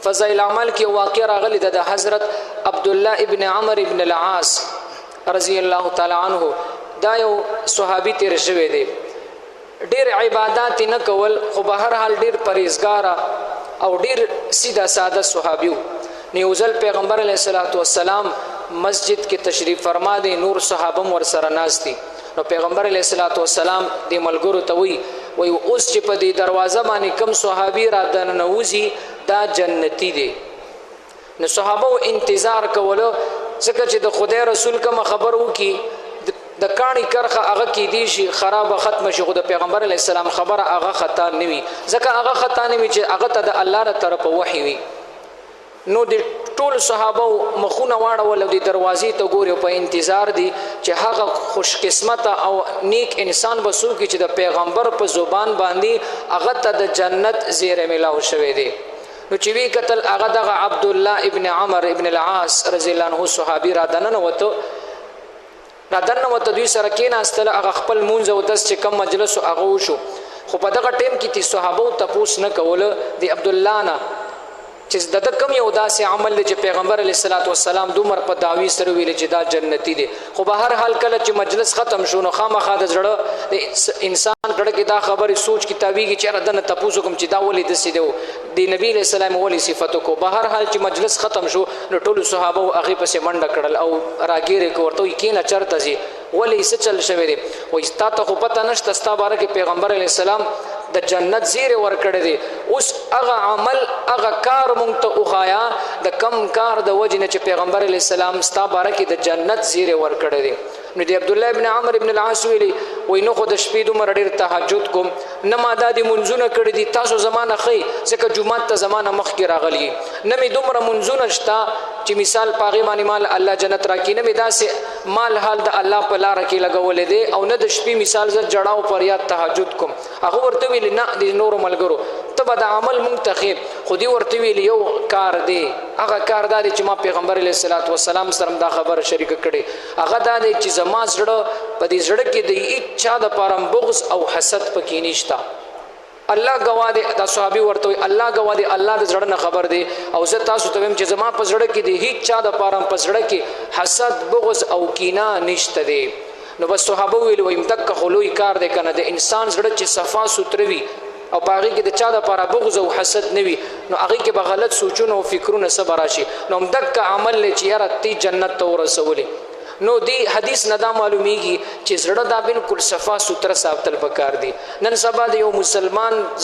فضائل عمل کې واقع راغلی د حضرت عبد الله ابن عمر ابن العاص رضی الله تعالی عنه. دا یو صحابي تیر شوی دی، ډیر عبادت نه کول خو به هر حال ډیر پرهیزګار او ډیر سیده ساده صحابي وو. نیوزل پیغمبر علیه الصلاۃ والسلام مسجد کې تشریف فرما دی، نور صحابه ور سره ناس دي. نو پیغمبر علیه الصلاۃ والسلام د ملګرو ته وی اوس چې په دې دروازه باندې کم صحابي را دننوزي دا جنتی دي. نو صحابه انتظار کولو ځکه چې د خدای رسول کوم خبر وو کی د کانی کرخه هغه کې دی شي خراب ختم شي. خو د پیغمبر علی السلام خبره هغه خطا نه وي، ځکه هغه خطا نه وي چې هغه ته د الله تر طرف وحي وي. نو د ټول صحابه مخونه واړول د دروازې ته ګوري په انتظار دي چې هغه خوش قسمت او نیک انسان بسو کی چې د پیغمبر په زبان باندې هغه ته د جنت زیره ملاو شوی دی. نو چې وی قتل هغه د عبد الله ابن عمر ابن العاص رضی الله عنه صحابي را دننه وته دوی سره کېناستل. هغه خپل مونږ او داس چې کم مجلس هغه وشو. خو په دغه ټیم کې تی صحابه تپوس نه کوله د عبد الله نه چې د کم یو داسې عمل چې پیغمبر علیه الصلاۃ والسلام دومره په دعوی سره ویل چې دا جنتی دی. خو به هر حال کله چې مجلس ختم شو نو خامخا د زړه د انسان کړه کې دا خبرې سوچ کی تاویږي چې ردنه تپوس کوم چې دا ولې دسې دی نبی علیہ السلام ولی صفاتو کو. به هر حال چې مجلس ختم شو نو ټول صحابه هغه پسې منډه کړل او راګیره کوړته کینه چرته زی ولی څه چل شوی دی. و استا ته خو پته نشته ستا باره کې پیغمبر علیہ السلام د جنت زیره ور کړی دی. اوس هغه عمل هغه کار مونږ ته وخایا د کم کار د وجنه چې پیغمبر علیہ السلام ستا باره کې د جنت زیره ور کړی دی. نو دی عبد الله ابن عمر ابن العاص ویلی وای نو خو د شپې دومره ډیر تهجد کوم نه ما د منځونه کړی دي تاسو زمانه خي ځکه جمعه ته زمانه مخ کې راغلی نه می دومره منځونه شتا چې مثال پاغي باندې مال الله جنت راکې نه می داسې مال حال د الله په لار کې لګولې دي او نه د شپې مثال ز جړاو پر یاد تهجد کوم. هغه ورته ویل نه د نور ملګرو ته به د عمل منتخب خودي ورته ویل یو کار دی. هغه کار دی چې ما پیغمبر علیه الصلاۃ والسلام سره دا خبره شریک کړي. هغه دا دی چې زما زړه په دې زړه کې د هیڅ چا د پاره بغض او حسد پکې نشتا. الله گواه دی. دا صحابي ورته الله گواه دی، الله د زړه نه خبر دی. او زه تاسو ته ویم چې زما په زړه کې د هیڅ چا د پاره په زړه کې حسد بغض او کینه نشته دی. نو بس صحابه ویل ویم تک خلوی کار دی کنه د انسان زړه چې صفا سوتروي او پاغي کې د چا د لپاره بغض او حسد نوي نو هغه کې به غلط سوچونه او فکرونه صبر راشي. نو دک عمل لچ یاره تی جنت ته ورسولې. نو دی حدیث نه دا معلومیږي چې زړه دا بالکل صفا سوتره ساتل پکار دي. نن سبا د یو مسلمان